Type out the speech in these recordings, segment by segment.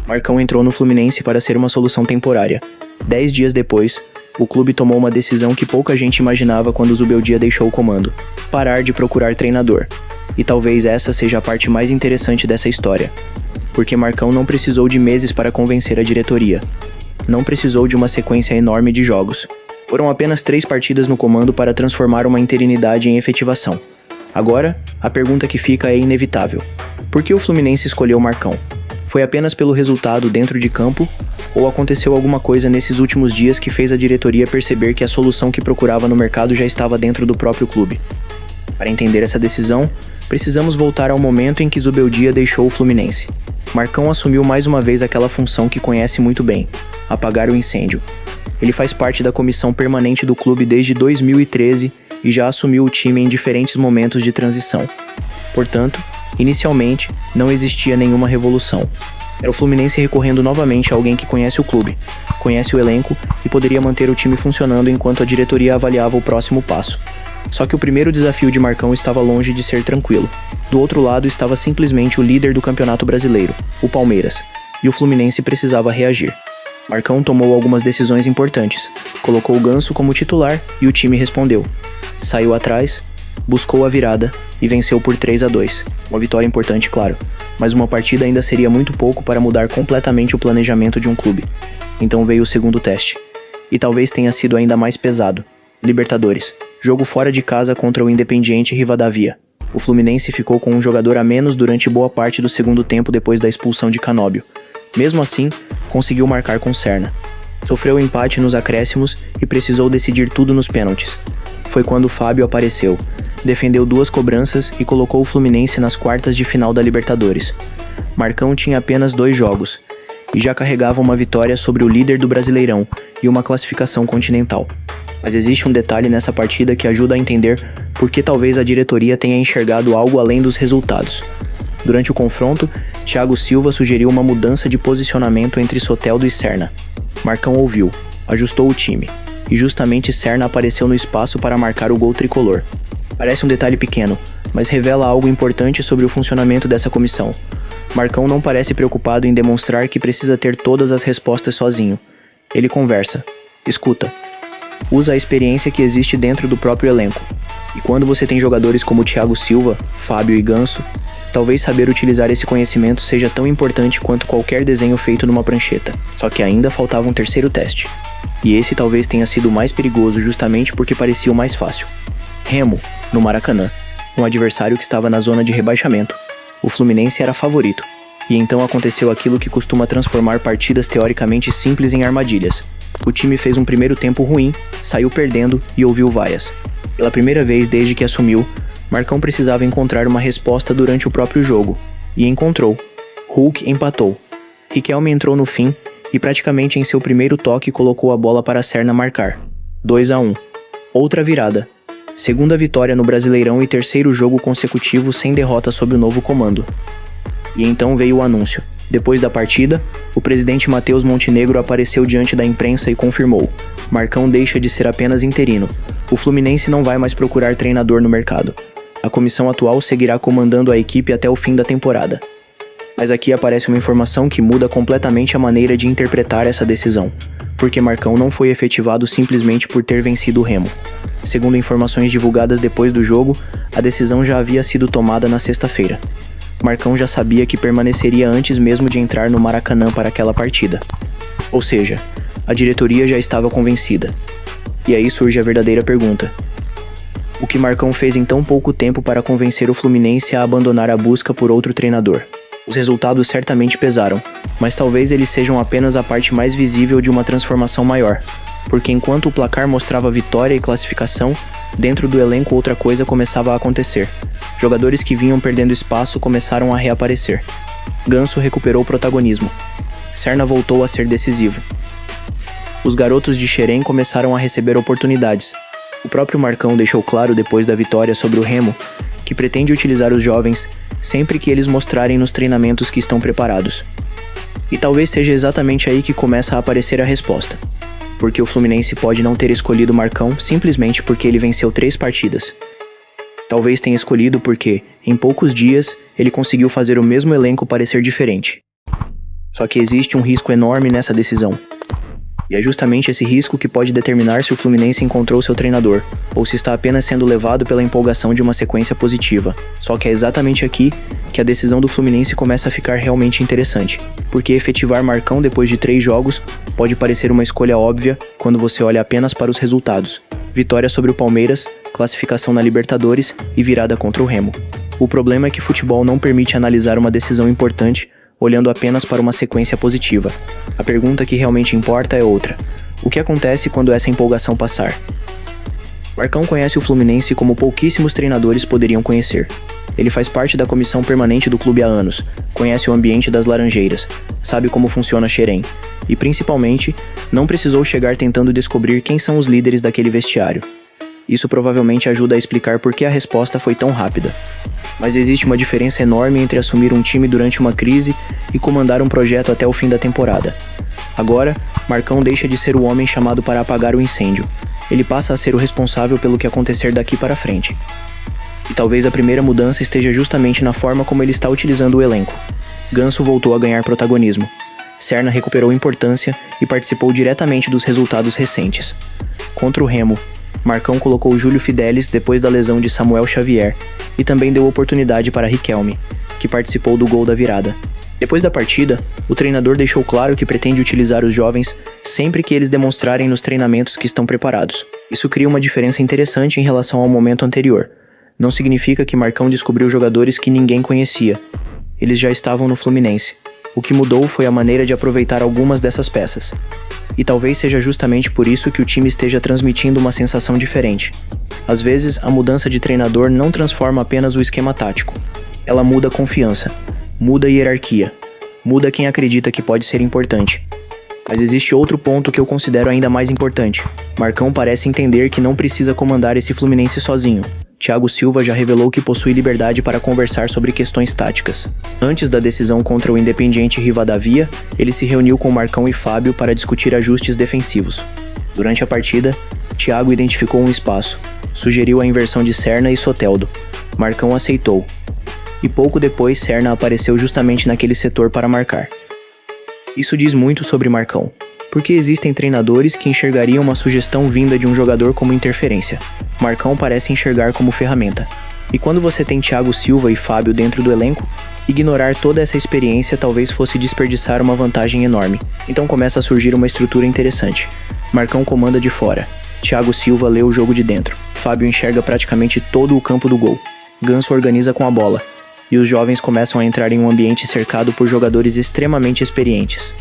Marcão entrou no Fluminense para ser uma solução temporária. 10 dias depois, o clube tomou uma decisão que pouca gente imaginava quando Zubeldia deixou o comando: parar de procurar treinador. E talvez essa seja a parte mais interessante dessa história, porque Marcão não precisou de meses para convencer a diretoria. Não precisou de uma sequência enorme de jogos. Foram apenas 3 partidas no comando para transformar uma interinidade em efetivação. Agora, a pergunta que fica é inevitável: por que o Fluminense escolheu Marcão? Foi apenas pelo resultado dentro de campo, ou aconteceu alguma coisa nesses últimos dias que fez a diretoria perceber que a solução que procurava no mercado já estava dentro do próprio clube? Para entender essa decisão, precisamos voltar ao momento em que Zubeldia deixou o Fluminense. Marcão assumiu mais uma vez aquela função que conhece muito bem: apagar o incêndio. Ele faz parte da comissão permanente do clube desde 2013 e já assumiu o time em diferentes momentos de transição. Portanto, inicialmente, não existia nenhuma revolução. Era o Fluminense recorrendo novamente a alguém que conhece o clube, conhece o elenco e poderia manter o time funcionando enquanto a diretoria avaliava o próximo passo. Só que o primeiro desafio de Marcão estava longe de ser tranquilo. Do outro lado estava simplesmente o líder do Campeonato Brasileiro, o Palmeiras, e o Fluminense precisava reagir. Marcão tomou algumas decisões importantes, colocou o Ganso como titular e o time respondeu. Saiu atrás, buscou a virada e venceu por 3-2. Uma vitória importante, claro, mas uma partida ainda seria muito pouco para mudar completamente o planejamento de um clube. Então veio o segundo teste. E talvez tenha sido ainda mais pesado. Libertadores. Jogo fora de casa contra o Independiente Rivadavia. O Fluminense ficou com um jogador a menos durante boa parte do segundo tempo depois da expulsão de Canóbio. Mesmo assim, conseguiu marcar com Serna. Sofreu empate nos acréscimos e precisou decidir tudo nos pênaltis. Foi quando Fábio apareceu, defendeu 2 cobranças e colocou o Fluminense nas quartas de final da Libertadores. Marcão tinha apenas 2 jogos e já carregava uma vitória sobre o líder do Brasileirão e uma classificação continental. Mas existe um detalhe nessa partida que ajuda a entender por que talvez a diretoria tenha enxergado algo além dos resultados. Durante o confronto, Thiago Silva sugeriu uma mudança de posicionamento entre Soteldo e Serna. Marcão ouviu, ajustou o time, e justamente Serna apareceu no espaço para marcar o gol tricolor. Parece um detalhe pequeno, mas revela algo importante sobre o funcionamento dessa comissão. Marcão não parece preocupado em demonstrar que precisa ter todas as respostas sozinho. Ele conversa, escuta, usa a experiência que existe dentro do próprio elenco. E quando você tem jogadores como Thiago Silva, Fábio e Ganso, talvez saber utilizar esse conhecimento seja tão importante quanto qualquer desenho feito numa prancheta. Só que ainda faltava um terceiro teste. E esse talvez tenha sido o mais perigoso justamente porque parecia o mais fácil. Remo, no Maracanã, um adversário que estava na zona de rebaixamento. O Fluminense era favorito. E então aconteceu aquilo que costuma transformar partidas teoricamente simples em armadilhas. O time fez um primeiro tempo ruim, saiu perdendo e ouviu vaias. Pela primeira vez desde que assumiu, Marcão precisava encontrar uma resposta durante o próprio jogo. E encontrou. Hulk empatou. Riquelme entrou no fim e praticamente em seu primeiro toque colocou a bola para Serna marcar. 2-1. Outra virada. Segunda vitória no Brasileirão e terceiro jogo consecutivo sem derrota sob o novo comando. E então veio o anúncio. Depois da partida, o presidente Matheus Montenegro apareceu diante da imprensa e confirmou: Marcão deixa de ser apenas interino. O Fluminense não vai mais procurar treinador no mercado. A comissão atual seguirá comandando a equipe até o fim da temporada. Mas aqui aparece uma informação que muda completamente a maneira de interpretar essa decisão, porque Marcão não foi efetivado simplesmente por ter vencido o Remo. Segundo informações divulgadas depois do jogo, a decisão já havia sido tomada na sexta-feira. Marcão já sabia que permaneceria antes mesmo de entrar no Maracanã para aquela partida. Ou seja, a diretoria já estava convencida. E aí surge a verdadeira pergunta: o que Marcão fez em tão pouco tempo para convencer o Fluminense a abandonar a busca por outro treinador? Os resultados certamente pesaram, mas talvez eles sejam apenas a parte mais visível de uma transformação maior, porque enquanto o placar mostrava vitória e classificação, dentro do elenco outra coisa começava a acontecer. Jogadores que vinham perdendo espaço começaram a reaparecer. Ganso recuperou o protagonismo. Serna voltou a ser decisivo. Os garotos de Xerém começaram a receber oportunidades. O próprio Marcão deixou claro depois da vitória sobre o Remo que pretende utilizar os jovens sempre que eles mostrarem nos treinamentos que estão preparados. E talvez seja exatamente aí que começa a aparecer a resposta. Porque o Fluminense pode não ter escolhido Marcão simplesmente porque ele venceu 3 partidas. Talvez tenha escolhido porque, em poucos dias, ele conseguiu fazer o mesmo elenco parecer diferente. Só que existe um risco enorme nessa decisão. E é justamente esse risco que pode determinar se o Fluminense encontrou seu treinador, ou se está apenas sendo levado pela empolgação de uma sequência positiva. Só que é exatamente aqui que a decisão do Fluminense começa a ficar realmente interessante, porque efetivar Marcão depois de 3 jogos pode parecer uma escolha óbvia quando você olha apenas para os resultados. Vitória sobre o Palmeiras, classificação na Libertadores e virada contra o Remo. O problema é que futebol não permite analisar uma decisão importante olhando apenas para uma sequência positiva. A pergunta que realmente importa é outra. O que acontece quando essa empolgação passar? Marcão conhece o Fluminense como pouquíssimos treinadores poderiam conhecer. Ele faz parte da comissão permanente do clube há anos, conhece o ambiente das Laranjeiras, sabe como funciona Xerém, e principalmente, não precisou chegar tentando descobrir quem são os líderes daquele vestiário. Isso provavelmente ajuda a explicar por que a resposta foi tão rápida. Mas existe uma diferença enorme entre assumir um time durante uma crise e comandar um projeto até o fim da temporada. Agora, Marcão deixa de ser o homem chamado para apagar o incêndio. Ele passa a ser o responsável pelo que acontecer daqui para frente. E talvez a primeira mudança esteja justamente na forma como ele está utilizando o elenco. Ganso voltou a ganhar protagonismo. Serna recuperou importância e participou diretamente dos resultados recentes. Contra o Remo, Marcão colocou Júlio Fidelis depois da lesão de Samuel Xavier e também deu oportunidade para Riquelme, que participou do gol da virada. Depois da partida, o treinador deixou claro que pretende utilizar os jovens sempre que eles demonstrarem nos treinamentos que estão preparados. Isso cria uma diferença interessante em relação ao momento anterior. Não significa que Marcão descobriu jogadores que ninguém conhecia. Eles já estavam no Fluminense. O que mudou foi a maneira de aproveitar algumas dessas peças. E talvez seja justamente por isso que o time esteja transmitindo uma sensação diferente. Às vezes, a mudança de treinador não transforma apenas o esquema tático. Ela muda a confiança, muda a hierarquia, muda quem acredita que pode ser importante. Mas existe outro ponto que eu considero ainda mais importante. Marcão parece entender que não precisa comandar esse Fluminense sozinho. Thiago Silva já revelou que possui liberdade para conversar sobre questões táticas. Antes da decisão contra o Independiente Rivadavia, ele se reuniu com Marcão e Fábio para discutir ajustes defensivos. Durante a partida, Thiago identificou um espaço, sugeriu a inversão de Serna e Soteldo. Marcão aceitou. E pouco depois Serna apareceu justamente naquele setor para marcar. Isso diz muito sobre Marcão, porque existem treinadores que enxergariam uma sugestão vinda de um jogador como interferência. Marcão parece enxergar como ferramenta. E quando você tem Thiago Silva e Fábio dentro do elenco, ignorar toda essa experiência talvez fosse desperdiçar uma vantagem enorme. Então começa a surgir uma estrutura interessante. Marcão comanda de fora. Thiago Silva lê o jogo de dentro. Fábio enxerga praticamente todo o campo do gol. Ganso organiza com a bola. E os jovens começam a entrar em um ambiente cercado por jogadores extremamente experientes.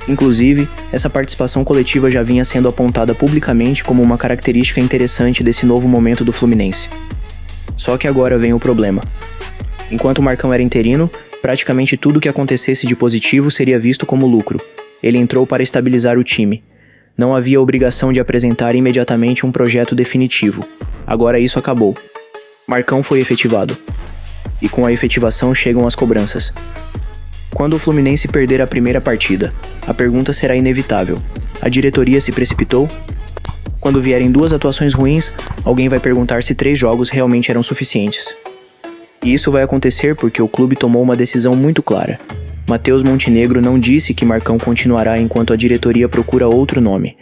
Inclusive, essa participação coletiva já vinha sendo apontada publicamente como uma característica interessante desse novo momento do Fluminense. Só que agora vem o problema. Enquanto Marcão era interino, praticamente tudo que acontecesse de positivo seria visto como lucro. Ele entrou para estabilizar o time. Não havia obrigação de apresentar imediatamente um projeto definitivo. Agora isso acabou. Marcão foi efetivado. E com a efetivação chegam as cobranças. Quando o Fluminense perder a primeira partida, a pergunta será inevitável. A diretoria se precipitou? Quando vierem 2 atuações ruins, alguém vai perguntar se 3 jogos realmente eram suficientes. E isso vai acontecer porque o clube tomou uma decisão muito clara. Matheus Montenegro não disse que Marcão continuará enquanto a diretoria procura outro nome.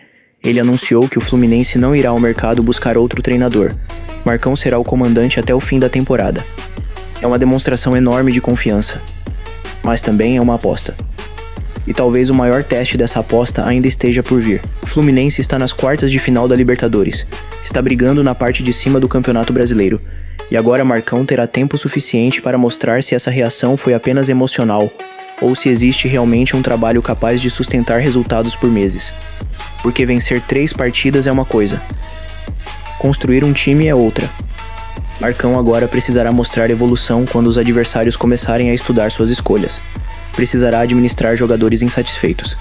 Ele anunciou que o Fluminense não irá ao mercado buscar outro treinador. Marcão será o comandante até o fim da temporada. É uma demonstração enorme de confiança. Mas também é uma aposta. E talvez o maior teste dessa aposta ainda esteja por vir. O Fluminense está nas quartas de final da Libertadores. Está brigando na parte de cima do Campeonato Brasileiro. E agora Marcão terá tempo suficiente para mostrar se essa reação foi apenas emocional ou se existe realmente um trabalho capaz de sustentar resultados por meses. Porque vencer 3 partidas é uma coisa. Construir um time é outra. Marcão agora precisará mostrar evolução quando os adversários começarem a estudar suas escolhas. Precisará administrar jogadores insatisfeitos.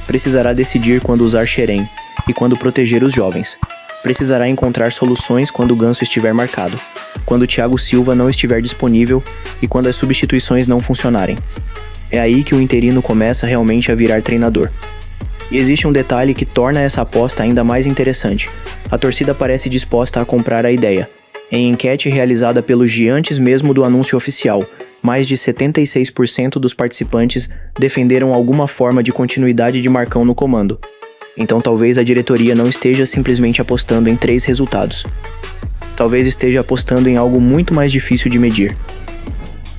Precisará decidir quando usar Xerém e quando proteger os jovens. Precisará encontrar soluções quando o Ganso estiver marcado, quando Thiago Silva não estiver disponível e quando as substituições não funcionarem. É aí que o interino começa realmente a virar treinador. E existe um detalhe que torna essa aposta ainda mais interessante. A torcida parece disposta a comprar a ideia. Em enquete realizada pelos Gigantes mesmo do anúncio oficial, mais de 76% dos participantes defenderam alguma forma de continuidade de Marcão no comando. Então talvez a diretoria não esteja simplesmente apostando em 3 resultados. Talvez esteja apostando em algo muito mais difícil de medir.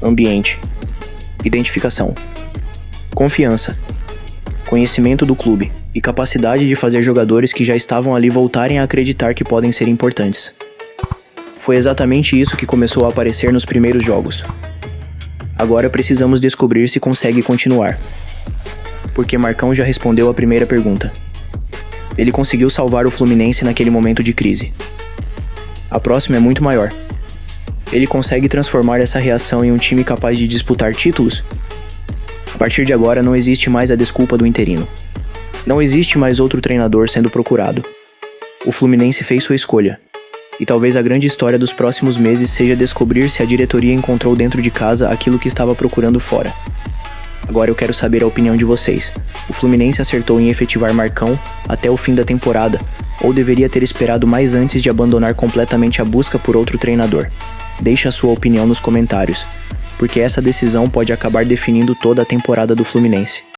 Ambiente, identificação, confiança, conhecimento do clube e capacidade de fazer jogadores que já estavam ali voltarem a acreditar que podem ser importantes. Foi exatamente isso que começou a aparecer nos primeiros jogos. Agora precisamos descobrir se consegue continuar. Porque Marcão já respondeu a primeira pergunta. Ele conseguiu salvar o Fluminense naquele momento de crise. A próxima é muito maior. Ele consegue transformar essa reação em um time capaz de disputar títulos? A partir de agora não existe mais a desculpa do interino. Não existe mais outro treinador sendo procurado. O Fluminense fez sua escolha. E talvez a grande história dos próximos meses seja descobrir se a diretoria encontrou dentro de casa aquilo que estava procurando fora. Agora eu quero saber a opinião de vocês. O Fluminense acertou em efetivar Marcão até o fim da temporada, ou deveria ter esperado mais antes de abandonar completamente a busca por outro treinador? Deixe a sua opinião nos comentários, porque essa decisão pode acabar definindo toda a temporada do Fluminense.